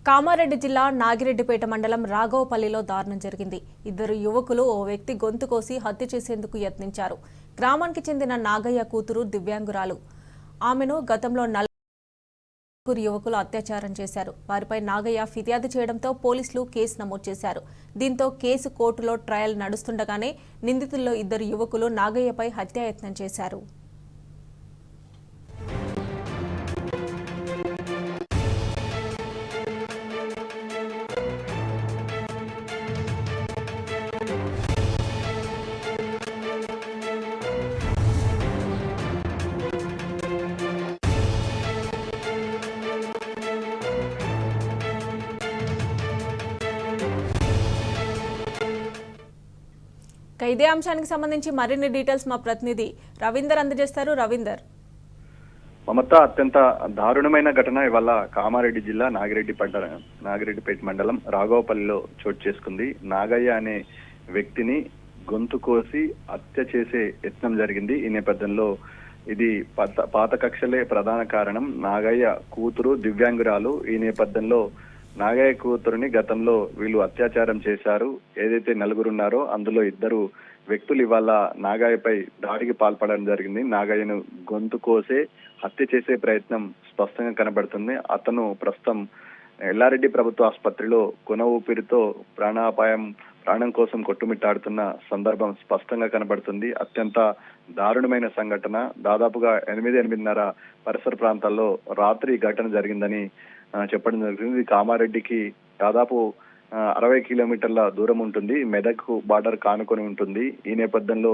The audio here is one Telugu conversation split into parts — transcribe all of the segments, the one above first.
కామారెడ్డి జిల్లా నాగిరెడ్డిపేట మండలం రాఘవపల్లిలో దారుణం జరిగింది. ఇద్దరు యువకులు ఓ వ్యక్తి గొంతు కోసి హత్య చేసేందుకు యత్నించారు. గ్రామానికి చెందిన నాగయ్య కూతురు దివ్యాంగురాలు. ఆమెను గతంలో నలుగురు యువకులు అత్యాచారం చేశారు. వారిపై నాగయ్య ఫిర్యాదు చేయడంతో పోలీసులు కేసు నమోదు చేశారు. దీంతో కేసు కోర్టులో ట్రయల్ నడుస్తుండగానే నిందితుల్లో ఇద్దరు యువకులు నాగయ్యపై హత్యాయత్నం చేశారు. ఇదే అంశానికి సంబంధించి మరిన్ని డీటెయిల్స్ మా ప్రతినిధి రవీందర్ అందజేస్తారు. రవీందర్, మమత, అత్యంత దారుణమైన ఘటన ఇవాళ కామారెడ్డి జిల్లా నాగిరెడ్డిపేట మండలం రాఘవపల్లిలో చోటు చేసుకుంది. నాగయ్య అనే వ్యక్తిని గొంతు కోసి హత్య చేసే యత్నం జరిగింది. ఈ నేపథ్యంలో ఇది పాత కక్షలే ప్రధాన కారణం. నాగయ్య కూతురు దివ్యాంగురాలు. ఈ నేపథ్యంలో నాగయ్య కూతురుని గతంలో వీళ్ళు అత్యాచారం చేశారు. ఏదైతే నలుగురున్నారో అందులో ఇద్దరు వ్యక్తులు ఇవాళ నాగయ్యపై దాడికి పాల్పడడం జరిగింది. నాగయ్యను గొంతు కోసే హత్య చేసే ప్రయత్నం స్పష్టంగా కనబడుతుంది. అతను ప్రస్తుతం ఎల్లారెడ్డి ప్రభుత్వ ఆసుపత్రిలో కొన ఊపిరితో ప్రాణం కోసం కొట్టుమిట్టాడుతున్న సందర్భం స్పష్టంగా కనబడుతుంది. అత్యంత దారుణమైన సంఘటన. దాదాపుగా 8:30 పరిసర ప్రాంతాల్లో రాత్రి ఘటన జరిగిందని చెప్పడం జరుగుతుంది. కామారెడ్డికి దాదాపు 60 కిలోమీటర్ల దూరం ఉంటుంది. మెదక్ బార్డర్ కానుకొని ఉంటుంది. ఈ నేపథ్యంలో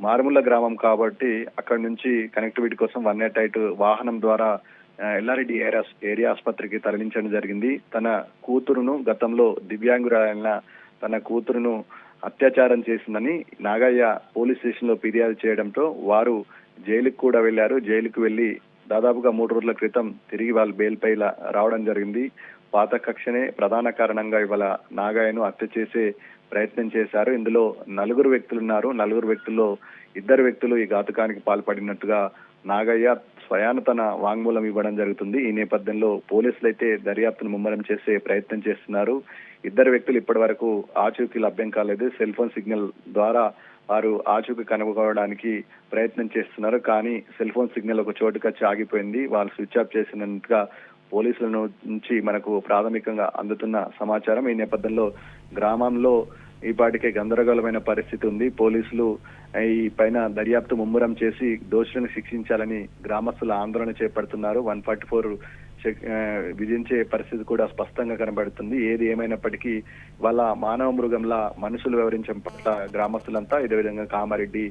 మారుమూల గ్రామం కాబట్టి అక్కడి నుంచి కనెక్టివిటీ కోసం 108 వాహనం ద్వారా ఎల్లారెడ్డి ఏరియా ఆసుపత్రికి తరలించడం జరిగింది. తన కూతురును గతంలో దివ్యాంగురాలైన తన కూతురును అత్యాచారం చేసిందని నాగయ్య పోలీస్ స్టేషన్ లో ఫిర్యాదు చేయడంతో వారు జైలుకు కూడా వెళ్లారు. జైలుకు వెళ్లి దాదాపుగా 3 రోజుల క్రితం తిరిగి వాళ్ళు బెయిల్పై రావడం జరిగింది. పాత కక్షనే ప్రధాన కారణంగా ఇవాళ నాగయ్యను హత్య చేసే ప్రయత్నం చేశారు. ఇందులో 4 వ్యక్తులున్నారు. 4 వ్యక్తుల్లో 2 వ్యక్తులు ఈ ఘాతుకానికి పాల్పడినట్టుగా నాగయ్య స్వయాన తన వాంగ్మూలం ఇవ్వడం జరుగుతుంది. ఈ నేపథ్యంలో పోలీసులు అయితే దర్యాప్తును ముమ్మరం చేసే ప్రయత్నం చేస్తున్నారు. 2 వ్యక్తులు ఇప్పటి వరకు ఆచూకీ లభ్యం కాలేదు. సెల్ ఫోన్ సిగ్నల్ ద్వారా వారు ఆచూకీ కనుగొనడానికి ప్రయత్నం చేస్తున్నారు. కానీ సెల్ ఫోన్ సిగ్నల్ ఒక చోటుకొచ్చి ఆగిపోయింది. వాళ్ళు స్విచ్ ఆఫ్ చేసినట్టుగా పోలీసుల నుంచి మనకు ప్రాథమికంగా అందుతున్న సమాచారం. ఈ నేపథ్యంలో గ్రామంలో ఈపాటికే గందరగోళమైన పరిస్థితి ఉంది. పోలీసులు ఈ పైన దర్యాప్తు ముమ్మరం చేసి దోషులను శిక్షించాలని గ్రామస్తులు ఆందోళన చేపడుతున్నారు. 144 విధించే పరిస్థితి కూడా స్పష్టంగా కనబడుతుంది. ఏది ఏమైనప్పటికీ వాళ్ళ మానవ మృగంలా మనుషులు వ్యవహరించడం పట్ల గ్రామస్తులంతా ఇదే విధంగా కామారెడ్డి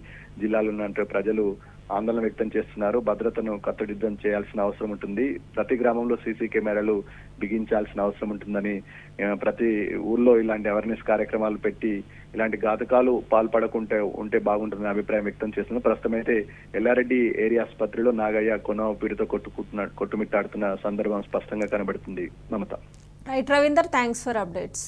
జిల్లాలో ఉన్న ప్రజలు ఆందోళన వ్యక్తం చేస్తున్నారు. భద్రతను కట్టుదిట్టం చేయాల్సిన అవసరం ఉంటుంది. ప్రతి గ్రామంలో సీసీ కెమెరాలు బిగించాల్సిన అవసరం ఉంటుందని, ప్రతి ఊర్లో ఇలాంటి అవేర్నెస్ కార్యక్రమాలు పెట్టి ఇలాంటి ఘాతకాలు ఉంటే బాగుంటుందని అభిప్రాయం వ్యక్తం చేస్తున్నారు. ప్రస్తుతం అయితే ఎల్లారెడ్డి ఏరియా ఆసుపత్రిలో నాగయ్య కొన ఊపిరితో కొట్టుమిట్టాడుతున్న సందర్భం స్పష్టంగా కనబడుతుంది. Mamata. Right Ravinder, thanks for updates.